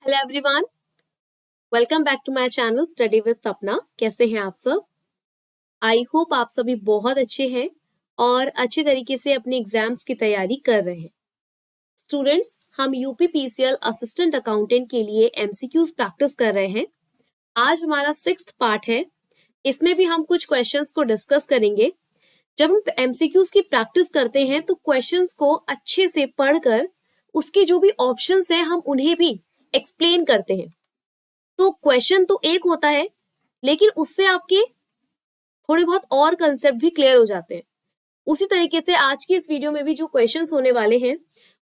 Hello everyone, welcome back to my channel study with Sapna. कैसे हैं आप सब? आई होप आप सभी बहुत अच्छे हैं और अच्छे तरीके से अपने एग्जाम्स की तैयारी कर रहे हैं। स्टूडेंट्स, हम यूपी पीसीएल असिस्टेंट अकाउंटेंट के लिए एमसीक्यूज प्रैक्टिस कर रहे हैं। आज हमारा 6th पार्ट है। इसमें भी हम कुछ क्वेश्चंस को डिस्कस करेंगे। जब हम एमसीक्यूज की प्रैक्टिस करते हैं तो क्वेश्चंस को अच्छे से पढ़कर उसके जो भी ऑप्शंस हैं हम उन्हें भी एक्सप्लेन करते हैं। तो क्वेश्चन तो एक होता है, लेकिन उससे आपके थोड़े बहुत और कंसेप्ट भी क्लियर हो जाते हैं। उसी तरीके से आज की इस वीडियो में भी जो क्वेश्चंस होने वाले हैं,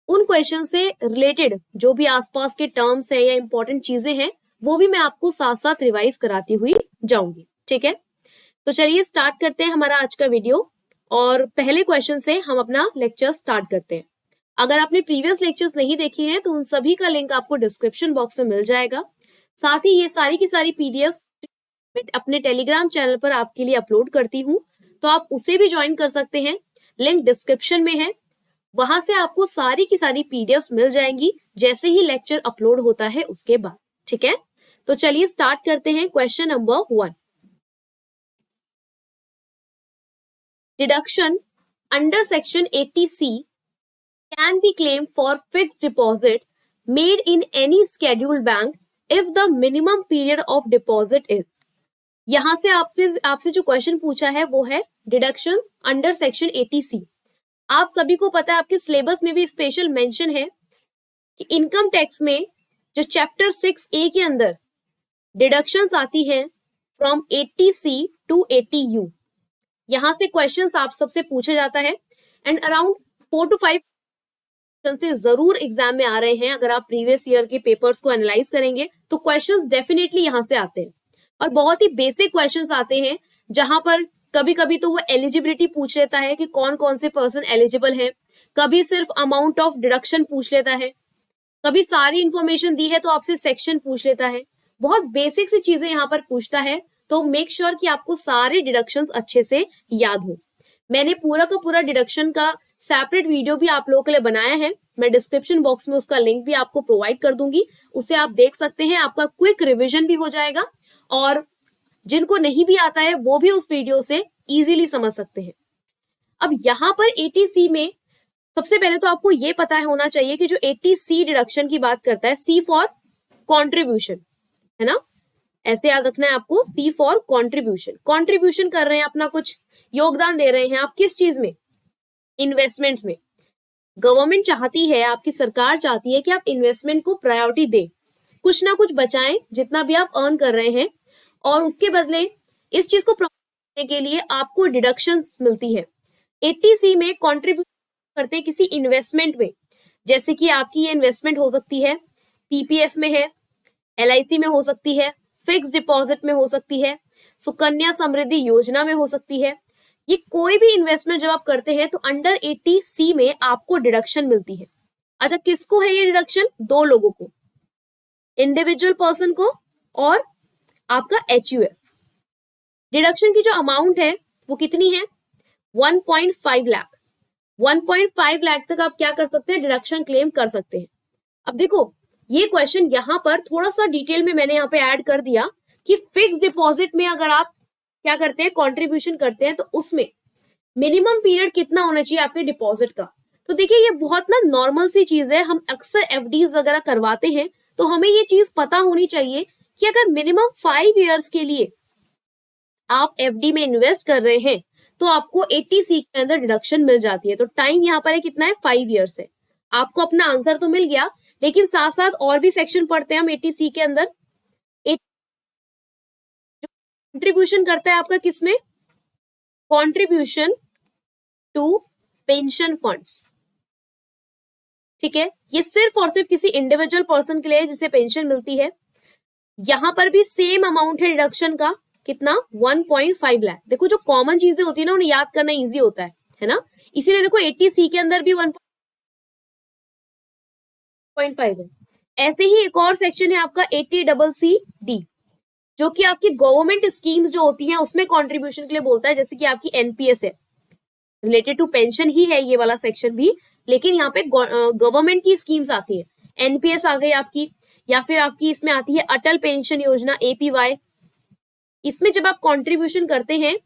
उन क्वेश्चन से रिलेटेड जो भी आसपास के टर्म्स हैं या इंपॉर्टेंट चीजें हैं, वो भी मैं आपको साथ साथ रिवाइज कराती हुई जाऊंगी। ठीक है, तो चलिए स्टार्ट करते हैं हमारा आज का वीडियो और पहले क्वेश्चन से हम अपना लेक्चर स्टार्ट करते हैं। अगर आपने प्रीवियस लेक्चर्स नहीं देखे हैं तो उन सभी का लिंक आपको डिस्क्रिप्शन बॉक्स में मिल जाएगा। साथ ही ये सारी की सारी पीडीएफ अपने टेलीग्राम चैनल पर आपके लिए अपलोड करती हूँ, तो आप उसे भी ज्वाइन कर सकते हैं। लिंक डिस्क्रिप्शन में है, वहां से आपको सारी की सारी पीडीएफ मिल जाएंगी जैसे ही लेक्चर अपलोड होता है उसके बाद। ठीक है, तो चलिए स्टार्ट करते हैं। Question number 1, deduction under section 80C can be claimed for fixed deposit made in any scheduled bank if the minimum period of deposit is। यहां से आपसे जो क्वेश्चन पूछा है वो है डिडक्शंस अंडर सेक्शन 80C। आप सभी को पता है, आपके सिलेबस में भी स्पेशल मेंशन है कि इनकम टैक्स में जो चैप्टर 6A के अंदर डिडक्शंस आती हैं फ्रॉम 80C टू 80U। यहां से क्वेश्चंस आप सबसे पूछा जाता है एंड अराउंड 4 to 5 से जरूर एग्जाम में आ रहे हैं। अगर आप प्रीवियस ईयर के पेपर्स को एनालाइज करेंगे तो क्वेश्चंस डेफिनेटली यहां से आते हैं और बहुत ही बेसिक क्वेश्चंस आते हैं, जहां पर कभी कभी तो वो एलिजिबिलिटी पूछ लेता है कि कौन कौन से पर्सन एलिजिबल है, कभी सिर्फ अमाउंट ऑफ डिडक्शन पूछ लेता है, कभी सारी इंफॉर्मेशन दी है तो आपसे सेक्शन पूछ लेता है। बहुत बेसिक सी चीजें यहाँ पर पूछता है, तो मेक श्योर कि आपको सारे डिडक्शंस अच्छे से याद हो। मैंने पूरा का पूरा डिडक्शन का सेपरेट वीडियो भी आप लोगों के लिए बनाया है, मैं डिस्क्रिप्शन बॉक्स में उसका लिंक भी आपको प्रोवाइड कर दूंगी, उसे आप देख सकते हैं। आपका क्विक रिवीजन भी हो जाएगा और जिनको नहीं भी आता है वो भी उस वीडियो से इजीली समझ सकते हैं। अब यहाँ पर 80C में सबसे पहले तो आपको ये पता होना चाहिए कि जो 80C डिडक्शन की बात करता है, C फॉर कॉन्ट्रीब्यूशन है ना, ऐसे याद रखना है आपको, C फॉर कॉन्ट्रीब्यूशन। कॉन्ट्रीब्यूशन कर रहे हैं, अपना कुछ योगदान दे रहे हैं आप किस चीज में? इन्वेस्टमेंट्स में। गवर्नमेंट चाहती है, आपकी सरकार चाहती है कि आप इन्वेस्टमेंट को प्रायोरिटी दें, कुछ ना कुछ बचाएं जितना भी आप अर्न कर रहे हैं, और उसके बदले इस चीज को प्रमोट करने के लिए आपको डिडक्शंस मिलती है। 80C में कंट्रीब्यूट करते हैं किसी इन्वेस्टमेंट में, जैसे कि आपकी ये इन्वेस्टमेंट हो सकती है पीपीएफ में है, LIC में हो सकती है, फिक्स डिपॉजिट में हो सकती है, सुकन्या समृद्धि योजना में हो सकती है। ये कोई भी इन्वेस्टमेंट जब आप करते हैं तो अंडर 80C में आपको डिडक्शन मिलती है। अच्छा, किसको है ये डिडक्शन? 2 लोगों को, इंडिविजुअल पर्सन को और आपका HUF। डिडक्शन की जो अमाउंट है वो कितनी है? 1.5 लाख। 1.5 लाख तक आप क्या कर सकते हैं? डिडक्शन क्लेम कर सकते हैं। अब देखो, ये क्वेश्चन यहाँ पर थोड़ा सा डिटेल में मैंने यहाँ पे ऐड कर दिया कि फिक्स डिपॉजिट में अगर आप क्या करते हैं, कंट्रीब्यूशन करते हैं, तो उसमें मिनिमम पीरियड कितना होना चाहिए आपके डिपॉजिट का। तो देखिए, ये बहुत ना नॉर्मल सी चीज है, हम अक्सर FDs वगैरह करवाते हैं, तो हमें ये चीज पता होनी चाहिए कि अगर मिनिमम 5 इयर्स के लिए आप FD में इन्वेस्ट कर रहे हैं तो आपको 80C के अंदर डिडक्शन मिल जाती है। तो टाइम यहाँ पर है कितना है? 5 इयर्स है। आपको अपना आंसर तो मिल गया, लेकिन साथ साथ और भी सेक्शन पढ़ते हैं हम 80C के अंदर। कंट्रीब्यूशन करता है आपका किसमें? Contribution to pension funds. ठीक है, ये सिर्फ और सिर्फ किसी इंडिविजुअल पर्सन के लिए जिसे पेंशन मिलती है। यहां पर भी सेम अमाउंट है डिडक्शन का, कितना? 1.5 लाख। देखो, जो कॉमन चीजें होती है ना उन्हें याद करना इजी होता है ना, इसीलिए देखो 80C के अंदर भी 1.5 है। ऐसे ही एक और सेक्शन है आपका 80CCD, जो कि आपकी गवर्नमेंट स्कीम्स जो होती हैं उसमें कंट्रीब्यूशन के लिए बोलता है, जैसे कि आपकी NPS है, रिलेटेड टू पेंशन ही है ये वाला सेक्शन भी, लेकिन यहाँ पे गवर्नमेंट की स्कीम्स आती है। NPS आ गई आपकी, या फिर आपकी इसमें आती है अटल पेंशन योजना APY। इसमें जब आप कंट्रीब्यूशन करते हैं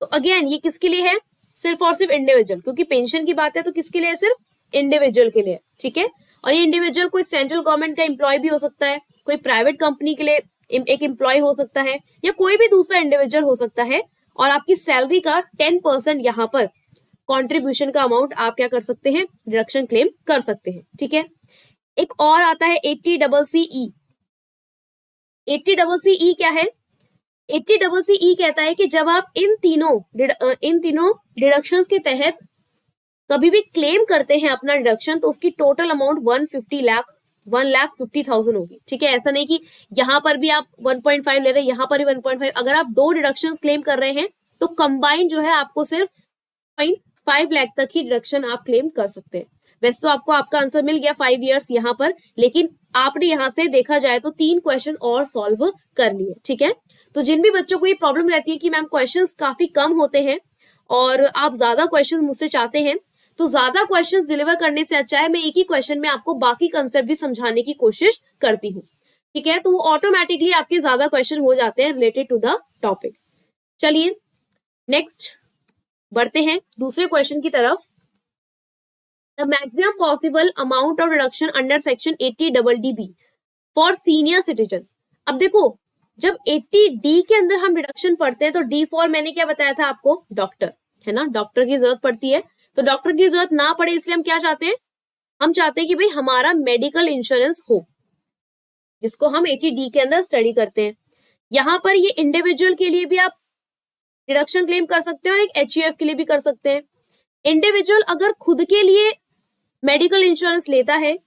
तो अगेन ये किसके लिए है, सिर्फ और सिर्फ इंडिविजुअल, क्योंकि पेंशन की बात है तो किसके लिए है, सिर्फ इंडिविजुअल के लिए, ठीक है। और ये इंडिविजुअल कोई सेंट्रल गवर्नमेंट का एम्प्लॉय भी हो सकता है, कोई प्राइवेट कंपनी के लिए एक एम्प्लॉय हो सकता है, या कोई भी दूसरा इंडिविजुअल हो सकता है। और आपकी सैलरी का 10% यहाँ पर कॉन्ट्रीब्यूशन का अमाउंट आप क्या कर सकते हैं, डिडक्शन क्लेम कर सकते हैं, ठीक है। एक और आता है 80CCE। 80CCE क्या है, 80CCE कहता है कि जब आप इन तीनों डिडक्शंस के तहत कभी भी क्लेम करते हैं अपना डिडक्शन, तो उसकी टोटल अमाउंट 1,50,000 होगी, ठीक है। ऐसा नहीं कि यहाँ पर भी आप 1.5 ले रहे हैं, यहाँ पर भी 1.5। अगर आप 2 डिडक्शंस क्लेम कर रहे हैं तो कंबाइन जो है आपको सिर्फ 0.5 लाख तक ही डिडक्शन आप क्लेम कर सकते हैं। वैसे तो आपको आपका आंसर मिल गया 5 इयर्स यहाँ पर, लेकिन आपने यहाँ से देखा जाए तो 3 क्वेश्चन और सॉल्व कर लिए, ठीक है। तो जिन भी बच्चों को ये प्रॉब्लम रहती है कि मैम क्वेश्चंस काफी कम होते हैं और आप ज्यादा क्वेश्चन मुझसे चाहते हैं, तो ज्यादा क्वेश्चंस डिलीवर करने से अच्छा है मैं एक ही क्वेश्चन में आपको बाकी कंसेप्ट भी समझाने की कोशिश करती हूँ, ठीक है। तो वो ऑटोमेटिकली आपके ज्यादा क्वेश्चन हो जाते हैं रिलेटेड टू द टॉपिक। चलिए नेक्स्ट बढ़ते हैं दूसरे क्वेश्चन की तरफ। The maximum possible amount of reduction under section 80DD for senior citizen. अब देखो, जब 80D के अंदर हम रिडक्शन पढ़ते हैं तो D फॉर मैंने क्या बताया था आपको, डॉक्टर, है ना, डॉक्टर की जरूरत पड़ती है। तो डॉक्टर की जरूरत ना पड़े इसलिए हम क्या चाहते हैं, हम चाहते हैं कि भाई हमारा मेडिकल इंश्योरेंस हो, जिसको हम 80D के अंदर स्टडी करते हैं। यहाँ पर ये इंडिविजुअल के लिए भी आप डिडक्शन क्लेम कर सकते हैं और एक HUF के लिए भी कर सकते हैं। इंडिविजुअल अगर खुद के लिए मेडिकल इंश्योरेंस लेता है,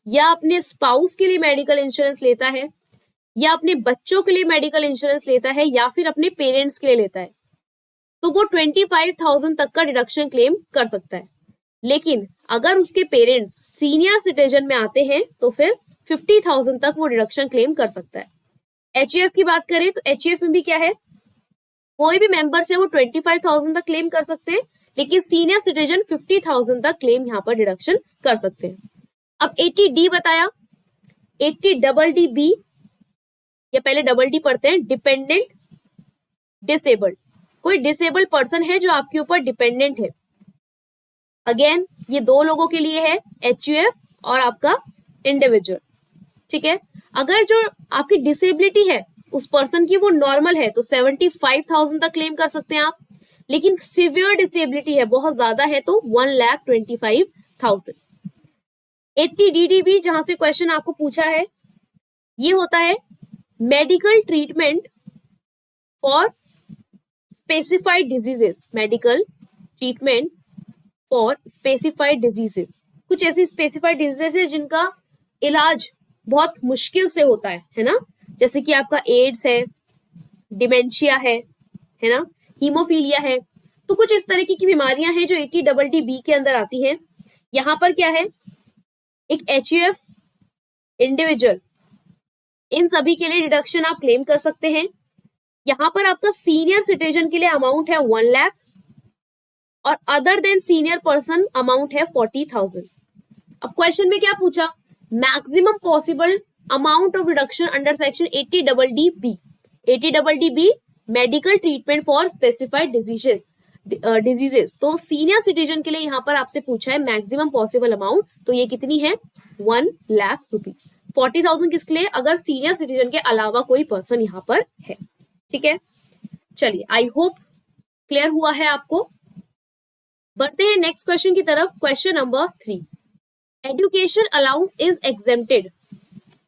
या अपने स्पाउस के लिए मेडिकल इंश्योरेंस लेता है, या अपने बच्चों के लिए मेडिकल इंश्योरेंस लेता है, या फिर अपने पेरेंट्स के लिए लेता है, तो वो 25,000 तक का डिडक्शन क्लेम कर सकता है। लेकिन अगर उसके पेरेंट्स सीनियर सिटीजन में आते हैं तो फिर 50,000 तक वो डिडक्शन क्लेम कर सकता है। HUF की बात करें तो HUF में भी क्या है, कोई भी मेंबर से वो 25,000 तक क्लेम कर सकते हैं, लेकिन सीनियर सिटीजन 50,000 तक क्लेम यहाँ पर डिडक्शन कर सकते हैं। अब 80D बताया, 80DD या पहले DD पढ़ते हैं, डिपेंडेंट डिसेबल्ड। कोई डिसेबल्ड पर्सन है जो आपके ऊपर डिपेंडेंट है, अगेन ये 2 लोगों के लिए है, HUF और आपका इंडिविजुअल, ठीक है। अगर जो आपकी डिसेबिलिटी है उस पर्सन की वो नॉर्मल है तो 75,000 तक क्लेम कर सकते हैं आप, लेकिन सिवियर डिसेबिलिटी है, बहुत ज्यादा है, तो 1,25,000। 80DD भी जहां से क्वेश्चन आपको पूछा है, ये होता है medical treatment for specified diseases, medical treatment for specified diseases. कुछ ऐसी स्पेसिफाइड डिजीजेस है जिनका इलाज बहुत मुश्किल से होता है ना, जैसे कि आपका एड्स है, डिमेंशिया है ना, हीमोफीलिया है। तो कुछ इस तरीके की बीमारियां हैं जो 80DD के अंदर आती हैं। यहाँ पर क्या है, एक HUF, इंडिविजुअल, इन सभी के लिए डिडक्शन आप क्लेम कर सकते हैं। यहाँ पर आपका सीनियर सिटीजन के लिए अमाउंट है 1 लाख और other than senior person amount है 40,000। अब क्वेश्चन में क्या पूछा, maximum possible amount of reduction under section 80DD। 80DD medical treatment for specified diseases. तो सीनियर सिटीजन के लिए यहाँ पर आपसे पूछा है मैक्सिमम पॉसिबल अमाउंट, तो ये कितनी है, 1 लाख रुपीज। 40,000 किसके लिए, अगर सीनियर सिटीजन के अलावा कोई पर्सन यहाँ पर है, ठीक है। चलिए, आई होप क्लियर हुआ है आपको। बढ़ते हैं नेक्स्ट क्वेश्चन की तरफ। Question number 3, education allowance is exempted.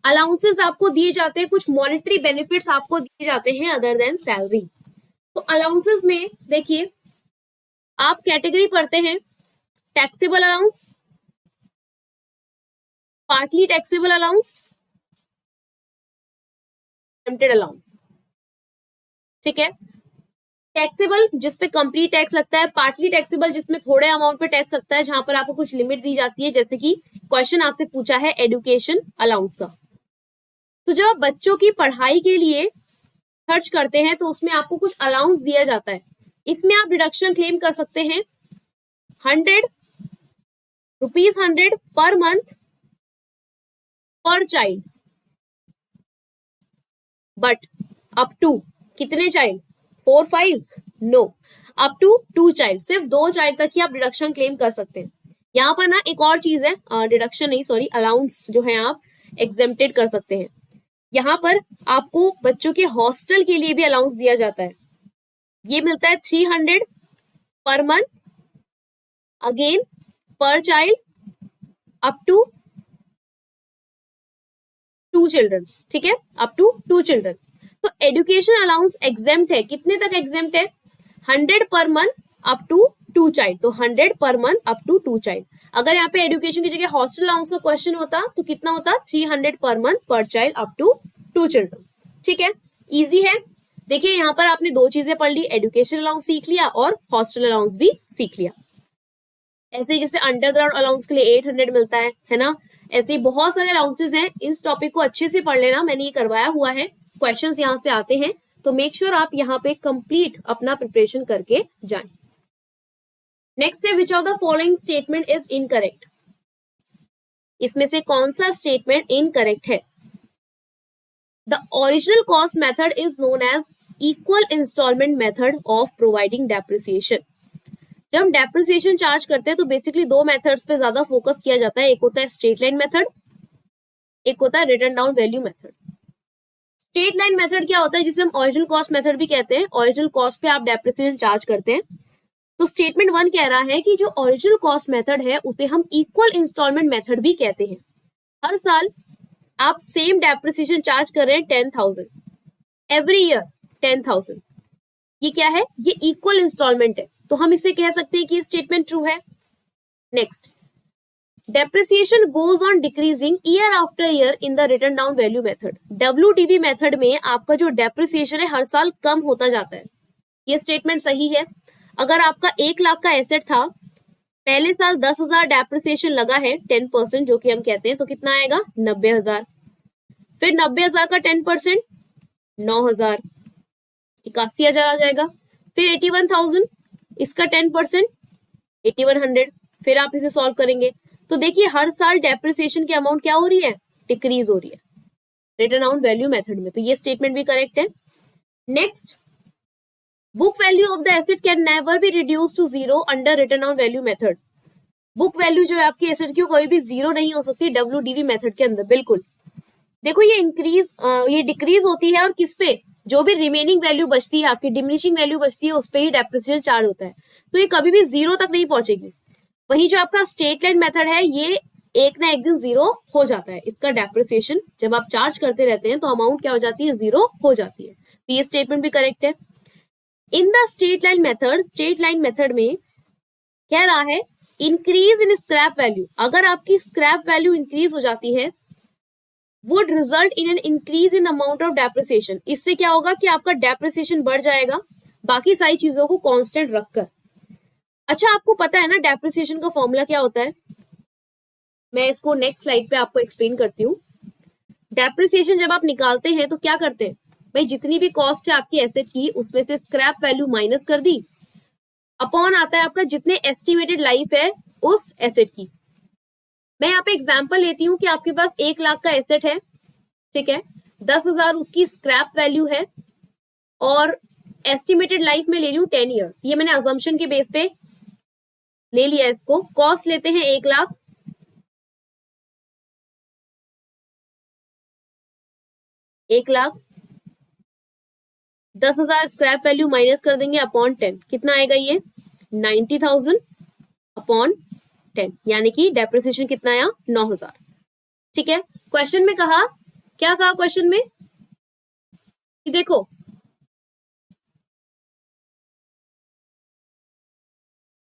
Allowances आपको दिए जाते हैं, कुछ मॉनेटरी बेनिफिट्स आपको दिए जाते हैं अदर देन सैलरी। तो अलाउंसेस में देखिए, आप कैटेगरी पढ़ते हैं, taxable allowance, partly taxable allowance, exempted allowance, ठीक है। टैक्सेबल जिसपे कंप्लीट टैक्स लगता है, पार्टली टैक्सेबल जिसमें थोड़े अमाउंट पे टैक्स लगता है, जहां पर आपको कुछ लिमिट दी जाती है, जैसे कि क्वेश्चन आपसे पूछा है एजुकेशन अलाउंस का। तो जब आप बच्चों की पढ़ाई के लिए खर्च करते हैं तो उसमें आपको कुछ अलाउंस दिया जाता है, इसमें आप डिडक्शन क्लेम कर सकते हैं 100 rupees 100 per month per child, but up to कितने child, 4 5, no, up to 2 child, सिर्फ 2 चाइल्ड तक ही आप डिडक्शन क्लेम कर सकते हैं। यहाँ पर ना एक और चीज है, डिडक्शन नहीं सॉरी, अलाउंस जो है आप एग्जेम्प्टेड कर सकते हैं। यहाँ पर आपको बच्चों के हॉस्टल के लिए भी अलाउंस दिया जाता है, ये मिलता है 300 पर मंथ, अगेन पर चाइल्ड, अप टू 2 चिल्ड्रंस, ठीक है, अप टू 2 चिल्ड्रन। तो एजुकेशन अलाउंस एग्जेम्प्ट है, कितने तक एग्जेम्प्ट है, 100 per month up to 2 child, तो 100 per month up to 2 child. अगर यहाँ पे एजुकेशन की जगह हॉस्टल अलाउंस का क्वेश्चन होता तो कितना होता, 300 पर month per child up to 2 children, ठीक है, इजी है। देखिए यहाँ पर आपने 2 चीजें पढ़ ली, एजुकेशन अलाउंस सीख लिया और हॉस्टल अलाउंस भी सीख लिया। ऐसे जैसे अंडरग्राउंड अलाउंस के लिए 800 मिलता है ना, ऐसे बहुत सारे अलाउंसेस हैं। इस टॉपिक को अच्छे से पढ़ लेना, मैंने ये करवाया हुआ है, क्वेश्चंस यहाँ से आते हैं, तो मेक श्योर आप यहाँ पे कंप्लीट अपना प्रिपरेशन करके जाएं। नेक्स्ट है, which of the following statement is incorrect, इसमें से कौन सा स्टेटमेंट इनकरेक्ट है। The original cost method is known as equal instalment method of providing depreciation. जब हम डेप्रिसिएशन चार्ज करते हैं तो बेसिकली 2 मेथड्स पे ज्यादा फोकस किया जाता है, एक होता है स्ट्रेट लाइन मेथड, एक होता है written down value method. Straight line method क्या होता है, जिसे हम ओरिजिनल कॉस्ट मेथड भी कहते हैं, ओरिजिनल कॉस्ट पे आप डेप्रिसिएशन चार्ज करते हैं। तो स्टेटमेंट 1 कह रहा है कि जो ओरिजिनल कॉस्ट मेथड है उसे हम इक्वल इंस्टॉलमेंट मेथड भी कहते हैं। हर साल आप सेम डेप्रिसिएशन चार्ज कर रहे हैं 10,000 एवरी ईयर, 10,000, ये क्या है, ये इक्वल इंस्टॉलमेंट है, तो हम इसे कह सकते हैं कि ये स्टेटमेंट ट्रू है। Next, depreciation goes on decreasing year after year in the written down value method. WDV method में आपका जो डेप्रिसिएशन है हर साल कम होता जाता है, ये स्टेटमेंट सही है। अगर आपका 1 लाख का एसेट था, पहले साल 10,000 डेप्रिसिएशन लगा है 10% जो कि हम कहते हैं, तो कितना आएगा, 90,000, फिर 90,000 का 10% 9,000, 81,000 आ जाएगा, फिर 81,000, इसका 10% 8100, फिर आप इसे सॉल्व करेंगे तो देखिए हर साल डेप्रिसिएशन की अमाउंट क्या हो रही है, डिक्रीज हो रही है रिटन डाउन वैल्यू मेथड में, तो ये स्टेटमेंट भी करेक्ट है। Next, book value of the asset can never be reduce to 0 under written down value method. Book value जो है आपकी एसेट की कोई भी 0 नहीं हो सकती डब्ल्यूडीवी मेथड के अंदर, बिल्कुल। देखो ये इंक्रीज ये डिक्रीज होती है और किस पे, जो भी रिमेनिंग वैल्यू बचती है आपकी, डिमिनिशिंग वैल्यू बचती है, उस पे ही डेप्रिसिएशन चार्ज होता है, तो ये कभी भी 0 तक नहीं पहुंचेगी। वही जो आपका स्ट्रेट लाइन मेथड है ये एक ना एक दिन 0 हो जाता है, इसका डेप्रिसिएशन जब आप चार्ज करते रहते हैं तो अमाउंट क्या हो जाती है, 0 हो जाती है, तो ये स्टेटमेंट भी करेक्ट है। In the straight line method, straight line method में कह रहा है इंक्रीज इन स्क्रैप वैल्यू, अगर आपकी स्क्रैप वैल्यू इंक्रीज हो जाती है would result in an increase in amount of depreciation, इससे क्या होगा कि आपका डेप्रिसिएशन बढ़ जाएगा बाकी सारी चीजों को कांस्टेंट रखकर। अच्छा आपको पता है ना डेप्रिसिएशन का फॉर्मूला क्या होता है, मैं इसको नेक्स्ट स्लाइड पे आपको एक्सप्लेन करती हूँ। डेप्रिसिएशन जब आप निकालते हैं तो क्या करते हैं भाई, जितनी भी कॉस्ट है आपकी एसेट की उसमें से स्क्रैप वैल्यू माइनस कर दी, अपॉन आता है आपका जितने एस्टिमेटेड लाइफ है उस एसेट की। मैं यहाँ पे एग्जांपल लेती हूँ कि आपके पास 1 लाख का एसेट है, ठीक है, 10,000 उसकी स्क्रैप वैल्यू है और एस्टिमेटेड लाइफ में ले रही हूँ 10 ईयर्स, ये मैंने अजम्पशन के बेस पे ले लिया, इसको कॉस्ट लेते हैं 1 lakh, 1 lakh 10,000 scrap value minus कर देंगे अपॉन 10, कितना आएगा ये 90,000 अपॉन 10, यानी कि डेप्रिसिएशन कितना आया 9,000, ठीक है। क्वेश्चन में कहा, क्या कहा क्वेश्चन में कि देखो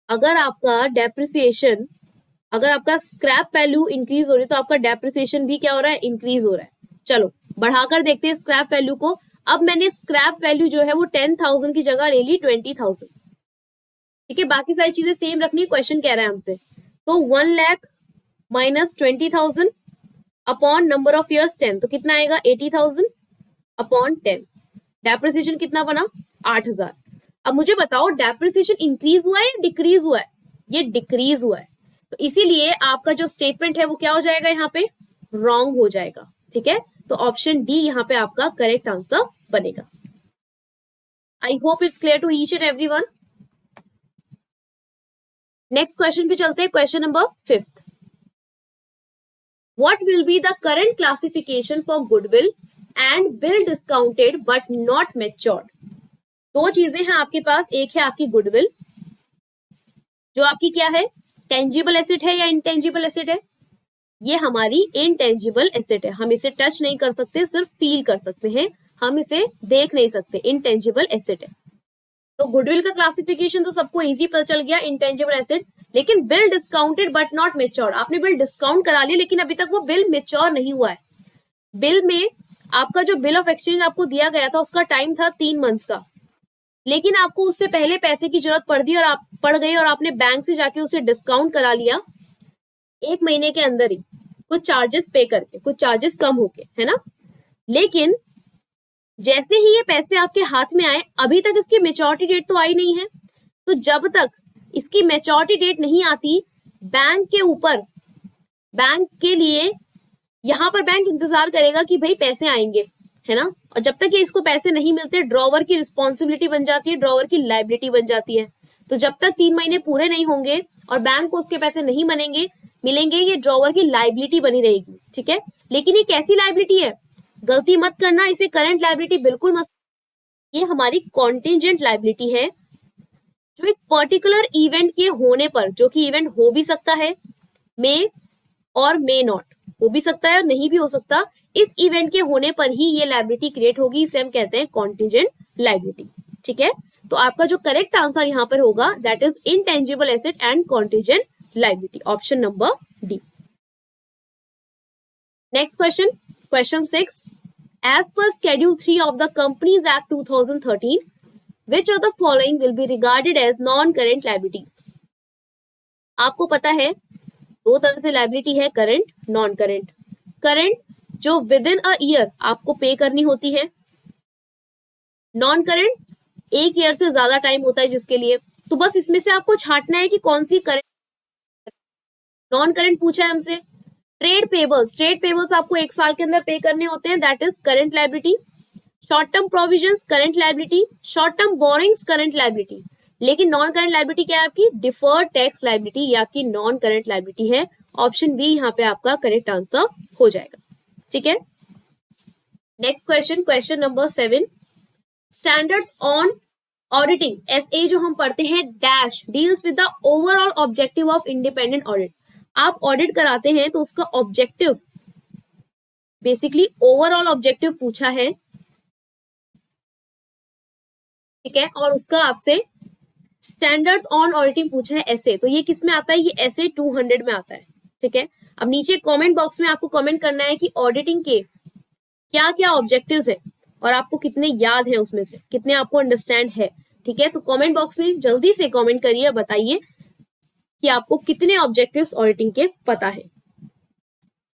अगर आपका डेप्रिसिएशन, अगर आपका स्क्रैप वैल्यू इंक्रीज हो रही है तो आपका डेप्रिसिएशन भी क्या हो रहा है, इंक्रीज हो रहा है। चलो बढ़ाकर देखते हैं स्क्रैप वैल्यू को। अब मैंने स्क्रैप वैल्यू जो है वो 10,000 की जगह ले ली 20,000, ठीक है, बाकी सारी चीजें सेम रखनी, क्वेश्चन कह रहा है हमसे, तो 1 lakh minus 20,000 upon number of years 10, तो कितना आएगा 80,000 अपॉन 10, डेप्रिसिएशन कितना बना 8,000। अब मुझे बताओ डेप्रिसिएशन इंक्रीज हुआ है या डिक्रीज हुआ है, ये डिक्रीज हुआ है, तो इसीलिए आपका जो स्टेटमेंट है वो क्या हो जाएगा, यहाँ पे रॉन्ग हो जाएगा, ठीक है, तो ऑप्शन डी यहाँ पे आपका करेक्ट आंसर बनेगा। I hope it's clear to each and everyone. Next question पे चलते हैं, question number 5th। What will be the current classification for goodwill and bill discounted but not matured? दो चीजें हैं आपके पास, एक है आपकी गुडविल जो आपकी क्या है, टेंजिबल एसेट है या इंटेंजिबल एसेट है। ये हमारी इनटेंजिबल एसेट है, हम इसे टच नहीं कर सकते, सिर्फ फील कर सकते हैं, हम इसे देख नहीं सकते, इनटेंजिबल एसेट है। तो गुडविल का क्लासिफिकेशन तो सबको इजी पता चल गया, इंटेंजिबल एसेट। लेकिन bill discounted but not matured, आपने बिल डिस्काउंट करा लिया लेकिन अभी तक वो बिल मेच्योर नहीं हुआ है। बिल में आपका जो बिल ऑफ एक्सचेंज आपको दिया गया था उसका टाइम था 3 मंथ्स का, लेकिन आपको उससे पहले पैसे की जरूरत पड़ गई और आपने बैंक से जाके उसे डिस्काउंट करा लिया 1 महीने के अंदर ही, कुछ चार्जेस पे करके, कुछ चार्जेस कम होके, है ना। लेकिन जैसे ही ये पैसे आपके हाथ में आए, अभी तक इसकी मेच्योरिटी डेट तो आई नहीं है, तो जब तक इसकी मेच्योरिटी डेट नहीं आती, बैंक के ऊपर, बैंक के लिए यहाँ पर बैंक इंतजार करेगा कि भाई पैसे आएंगे, है ना। और जब तक ये इसको पैसे नहीं मिलते, ड्रॉवर की रिस्पॉन्सिबिलिटी बन जाती है, ड्रॉवर की लाइबिलिटी बन जाती है। तो जब तक 3 महीने पूरे नहीं होंगे और बैंक को उसके पैसे नहीं मिलेंगे, ये ड्रॉवर की लाइबिलिटी बनी रहेगी, ठीक है। लेकिन ये कैसी लाइबिलिटी है, गलती मत करना, इसे करंट लाइबिलिटी बिल्कुल मत, ये हमारी कॉन्टिजेंट लाइबिलिटी है, जो एक पर्टिकुलर इवेंट के होने पर, जो कि इवेंट हो भी सकता है, मे और मे नॉट, हो भी सकता है और नहीं भी हो सकता, इस इवेंट के होने पर ही ये लाइबिलिटी क्रिएट होगी, इसे हम कहते हैं कॉन्टिजेंट लाइबिलिटी, ठीक है। तो आपका जो करेक्ट आंसर यहाँ पर होगा that is intangible asset and contingent liability, option number D. Next question, question 6। As per Schedule 3 of the Companies Act 2013, which of the following will be regarded as non-current liabilities? आपको पता है दो तरह से liability है, current, non current. Current जो with in a year आपको पे करनी होती है, नॉन करंट 1 ईयर से ज्यादा टाइम होता है जिसके लिए। तो बस इसमें से आपको छांटना है कि कौन सी करंट, नॉन करंट पूछा है हमसे। ट्रेड पेबल्स आपको 1 साल के अंदर पे करने होते हैं, that is current liability. Short term provisions current liability, short term borrowings current liability. लेकिन नॉन करंट लाइबिलिटी क्या है आपकी, डिफर्ड टैक्स लाइबिलिटी, या आपकी नॉन करंट लाइबिलिटी है। ऑप्शन बी यहाँ पे आपका करेक्ट आंसर हो जाएगा, ठीक है। Next question, question number 7। Standards on auditing, SA जो हम पढ़ते हैं, dash deals with the overall objective of independent audit. आप ऑडिट कराते हैं तो उसका ऑब्जेक्टिव, बेसिकली ओवरऑल ऑब्जेक्टिव पूछा है, ठीक है, और उसका आपसे स्टैंडर्ड्स ऑन ऑडिटिंग पूछा है एसए, तो ये किस में आता है, ये एसए 200 में आता है, ठीक है। अब नीचे कमेंट बॉक्स में आपको कमेंट करना है कि ऑडिटिंग के क्या क्या ऑब्जेक्टिव्स है और आपको कितने याद है, उसमें से कितने आपको अंडरस्टैंड है, ठीक है। तो कमेंट बॉक्स में जल्दी से कमेंट करिए, बताइए कि आपको कितने ऑब्जेक्टिव्स ऑडिटिंग के पता है।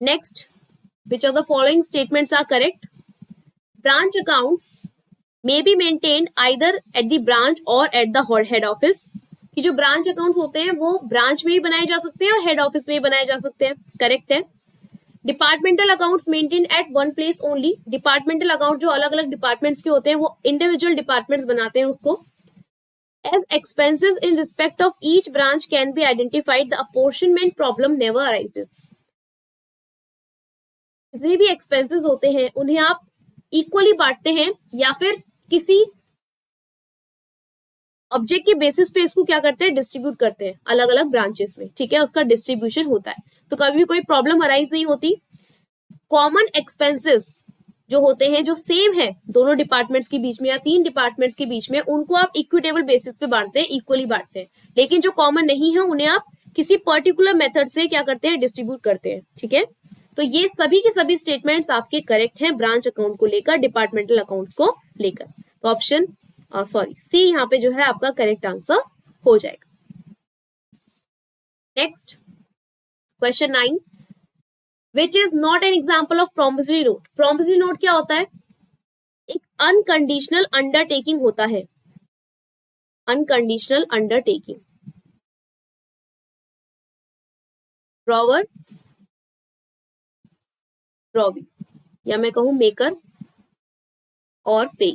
Next, which of the following statements are correct? Branch accounts may be maintained either at the branch or at the head office, कि जो ब्रांच अकाउंट्स होते हैं वो ब्रांच में ही बनाए जा सकते हैं और हेड ऑफिस में ही बनाए जा सकते हैं, करेक्ट है। Departmental accounts maintain at one place only, departmental account जो अलग अलग डिपार्टमेंट्स के होते हैं वो इंडिविजुअल डिपार्टमेंट्स बनाते हैं उसको। As expenses in respect of each branch can be identified, the apportionment problem never arises. जितने भी एक्सपेंसेस होते हैं उन्हें आप इक्वली बांटते हैं या फिर किसी ऑब्जेक्ट के बेसिस पे इसको क्या करते हैं, डिस्ट्रीब्यूट करते हैं अलग अलग ब्रांचेस में, ठीक है, उसका डिस्ट्रीब्यूशन होता है, तो कभी भी कोई प्रॉब्लम अराइज नहीं होती। कॉमन एक्सपेंसेस जो होते हैं, जो सेम है दोनों डिपार्टमेंट्स के बीच में या 3 डिपार्टमेंट्स के बीच में, उनको आप इक्विटेबल बेसिस पे बांटते हैं, इक्वली बांटते हैं। लेकिन जो कॉमन नहीं है उन्हें आप किसी पर्टिकुलर मेथड से क्या करते हैं, डिस्ट्रीब्यूट करते हैं, ठीक है। तो ये सभी के सभी स्टेटमेंट्स आपके करेक्ट हैं ब्रांच अकाउंट को लेकर, डिपार्टमेंटल अकाउंट्स को लेकर। तो ऑप्शन सी यहाँ पे जो है आपका करेक्ट आंसर हो जाएगा। Next, question 9। Which is not an example of promissory note? Promissory note क्या होता है? एक अनकंडीशनल अंडरटेकिंग होता है, अनकंडीशनल अंडरटेकिंग। ड्रॉवर, ड्रॉवी, या मैं कहूं मेकर और पे।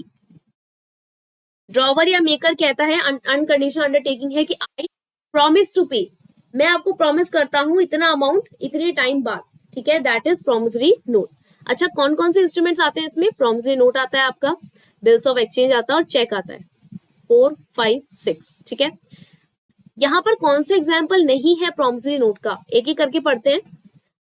ड्रॉवर या मेकर कहता है अनकंडीशनल अंडरटेकिंग है कि आई प्रॉमिस टू पे, मैं आपको प्रॉमिस करता हूं इतना अमाउंट इतने टाइम बाद, ठीक है, दैट इज प्रॉमिसरी नोट। अच्छा, कौन कौन से इंस्ट्रूमेंट्स आते हैं इसमें? प्रॉमिसरी नोट आता है आपका, बिल्स ऑफ एक्सचेंज आता है और चेक आता है, 4, 5, 6, ठीक है। यहाँ पर कौन से एग्जाम्पल नहीं है प्रॉमिसरी नोट का, एक एक करके पढ़ते हैं।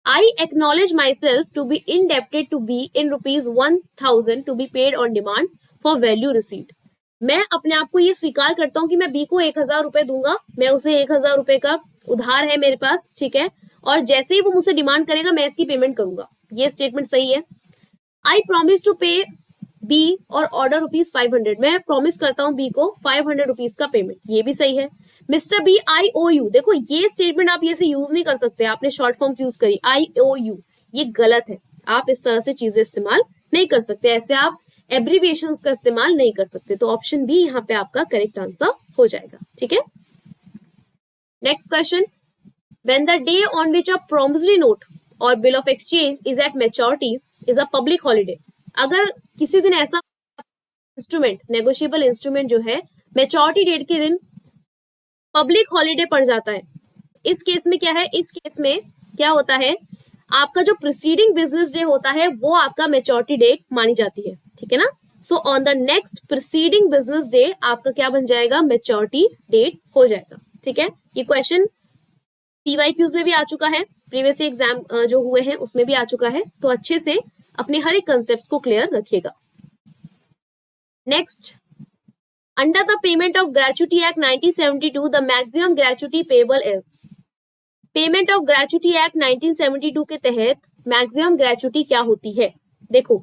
I acknowledge myself to be indebted to B in ₹1,000 to be paid on demand for value received. मैं अपने आप को ये स्वीकार करता हूँ कि मैं बी को 1,000 रुपए दूंगा, मैं उसे 1,000 रुपए का उधार है मेरे पास, ठीक है, और जैसे ही वो मुझसे डिमांड करेगा मैं इसकी पेमेंट करूंगा। ये स्टेटमेंट सही है। आई प्रॉमिस टू पे बी और ऑर्डर ₹500, मैं प्रॉमिस करता हूँ बी को 500 रुपीज का पेमेंट, ये भी सही है। Mister B I O U, देखो ये स्टेटमेंट आप ऐसे यूज नहीं कर सकते, आपने शॉर्ट फॉर्म्स यूज करी, आई ओ यू, ये गलत है, आप इस तरह से चीजें इस्तेमाल नहीं कर सकते, ऐसे आप एब्रीविएशंस का इस्तेमाल नहीं कर सकते। तो ऑप्शन बी यहाँ पे आपका करेक्ट आंसर हो जाएगा, ठीक है। Next question, when the day on which a promissory note or bill of exchange is at maturity is a public holiday. अगर किसी दिन ऐसा इंस्ट्रूमेंट, नेगोशिएबल इंस्ट्रूमेंट जो है मैच्योरिटी डेट के दिन पब्लिक हॉलीडे पड़ जाता है, इस केस में क्या है, इस केस में क्या होता है, आपका जो प्रीसीडिंग बिजनेस डे होता है वो आपका मैच्योरिटी डेट मानी जाती है, ठीक है ना। So on the next preceding business day आपका क्या बन जाएगा, मैच्योरिटी डेट हो जाएगा, ठीक है। ये क्वेश्चन पीवाईक्यूज में भी आ चुका है, प्रीवियस एग्जाम जो हुए हैं उसमें भी आ चुका है, तो अच्छे से अपने हर एक कंसेप्ट को क्लियर रखिएगा। Next, under the payment of gratuity act 1972 the maximum gratuity payable is. Payment of gratuity act 1972 के तहत मैक्सिमम ग्रेचुटी क्या होती है? देखो,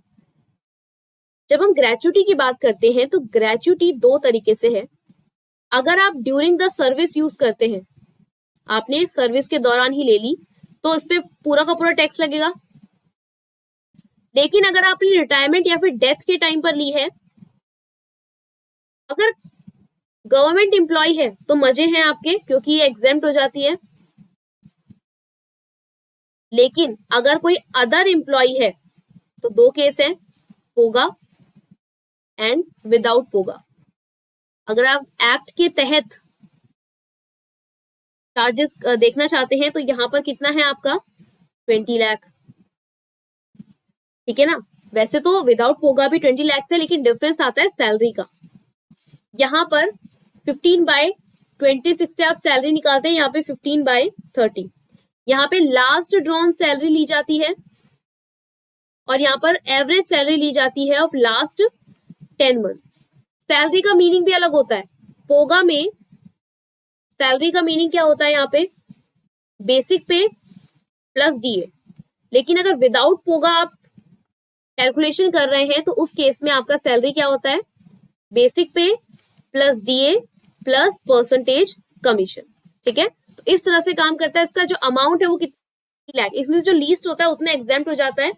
जब हम ग्रेचुटी की बात करते हैं तो ग्रेचुटी दो तरीके से है। अगर आप ड्यूरिंग द सर्विस यूज करते हैं, आपने सर्विस के दौरान ही ले ली, तो इस पे पूरा का पूरा टैक्स लगेगा। लेकिन अगर आपने रिटायरमेंट या फिर डेथ के टाइम पर ली है, अगर गवर्नमेंट एम्प्लॉय है तो मजे हैं आपके, क्योंकि ये एग्जेम्प्ट हो जाती है। लेकिन अगर कोई अदर एम्प्लॉय है तो दो केस है, पोगा एंड विदाउट पोगा। अगर आप एक्ट के तहत चार्जेस देखना चाहते हैं तो यहां पर कितना है आपका, 20 लाख, ठीक है ना। वैसे तो विदाउट पोगा भी 20 लाख है, लेकिन डिफरेंस आता है सैलरी का। यहाँ पर 15/26 से आप सैलरी निकालते हैं, यहाँ पे 15/30। यहाँ पे लास्ट ड्रॉन सैलरी ली जाती है और यहाँ पर एवरेज सैलरी ली जाती है ऑफ लास्ट 10 मंथ्स। सैलरी का मीनिंग भी अलग होता है। पोगा में सैलरी का मीनिंग क्या होता है, यहाँ पे बेसिक पे प्लस डीए। लेकिन अगर विदाउट पोगा आप कैलकुलेशन कर रहे हैं तो उस केस में आपका सैलरी क्या होता है, बेसिक पे plus DA plus percentage commission, ठीक है। तो इस तरह से काम करता है। इसका जो अमाउंट है वो कितने लाख, इसमें जो लीस्ट होता है उतना एग्जाम्प्ट हो जाता है।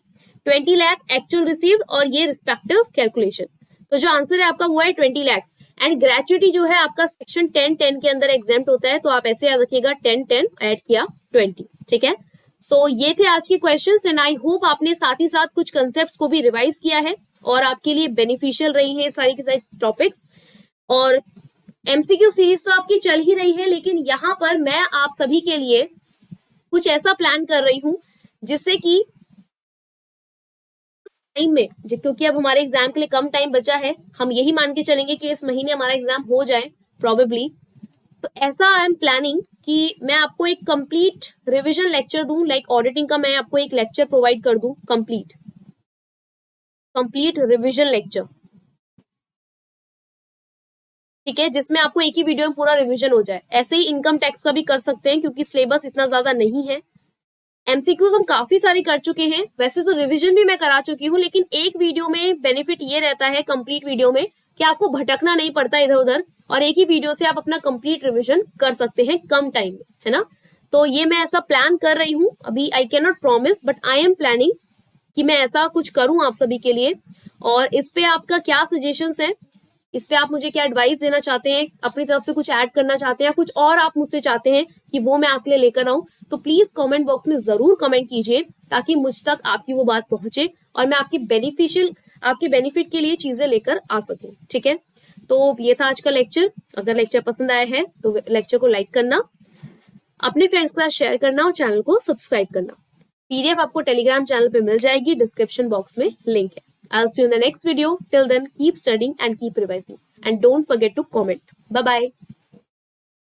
20 लाख एक्चुअल रिसीव्ड और ये रिस्पेक्टिव कैलकुलेशन। तो जो आंसर है आपका वो है 20 लाख। एंड ग्रेचुटी जो है आपका सेक्शन 10(10) के अंदर एग्जाम्प्ट होता है, तो आप ऐसे याद रखिएगा 10(10) ऐड किया 20, ठीक है। सो ये थे आज के क्वेश्चंस एंड आई होप आपने साथ ही साथ कुछ कंसेप्ट्स को भी रिवाइज किया है और आपके लिए बेनिफिशियल रही है सारी की सारी टॉपिक्स। और एमसीक्यू सीरीज तो आपकी चल ही रही है, लेकिन यहाँ पर मैं आप सभी के लिए कुछ ऐसा प्लान कर रही हूँ जिससे कि टाइम में, क्योंकि अब हमारे एग्जाम के लिए कम टाइम बचा है, हम यही मान के चलेंगे कि इस महीने हमारा एग्जाम हो जाए प्रोबेबली। तो ऐसा आई एम प्लानिंग कि मैं आपको एक कंप्लीट रिवीजन लेक्चर दूं, लाइक ऑडिटिंग का मैं आपको एक लेक्चर प्रोवाइड कर दूं, कंप्लीट रिवीजन लेक्चर, ठीक है, जिसमें आपको एक ही वीडियो में पूरा रिवीजन हो जाए। ऐसे ही इनकम टैक्स का भी कर सकते हैं क्योंकि सिलेबस इतना ज्यादा नहीं है। एमसीक्यूज हम काफी सारे कर चुके हैं, वैसे तो रिवीजन भी मैं करा चुकी हूँ, लेकिन एक वीडियो में बेनिफिट ये रहता है कंप्लीट वीडियो में कि आपको भटकना नहीं पड़ता इधर उधर, और एक ही वीडियो से आप अपना कंप्लीट रिवीजन कर सकते हैं कम टाइम में, है ना। तो ये मैं ऐसा प्लान कर रही हूँ, अभी I can not promise but I am planning कि मैं ऐसा कुछ करूँ आप सभी के लिए। और इस पे आपका क्या सजेशंस है, इस पे आप मुझे क्या एडवाइस देना चाहते हैं, अपनी तरफ से कुछ ऐड करना चाहते हैं, कुछ और आप मुझसे चाहते हैं कि वो मैं आपके लिए लेकर आऊं, तो प्लीज कमेंट बॉक्स में जरूर कमेंट कीजिए ताकि मुझ तक आपकी वो बात पहुंचे और मैं आपके बेनिफिट के लिए चीजें लेकर आ सकूं। ठीक है, तो ये था आज का लेक्चर। अगर लेक्चर पसंद आया है तो लेक्चर को लाइक करना, अपने फ्रेंड्स के साथ शेयर करना और चैनल को सब्सक्राइब करना। पीडीएफ आपको टेलीग्राम चैनल पे मिल जाएगी, डिस्क्रिप्शन बॉक्स में लिंक है। I'll see you in the next video. Till then, keep studying and keep revising. And don't forget to comment. Bye bye.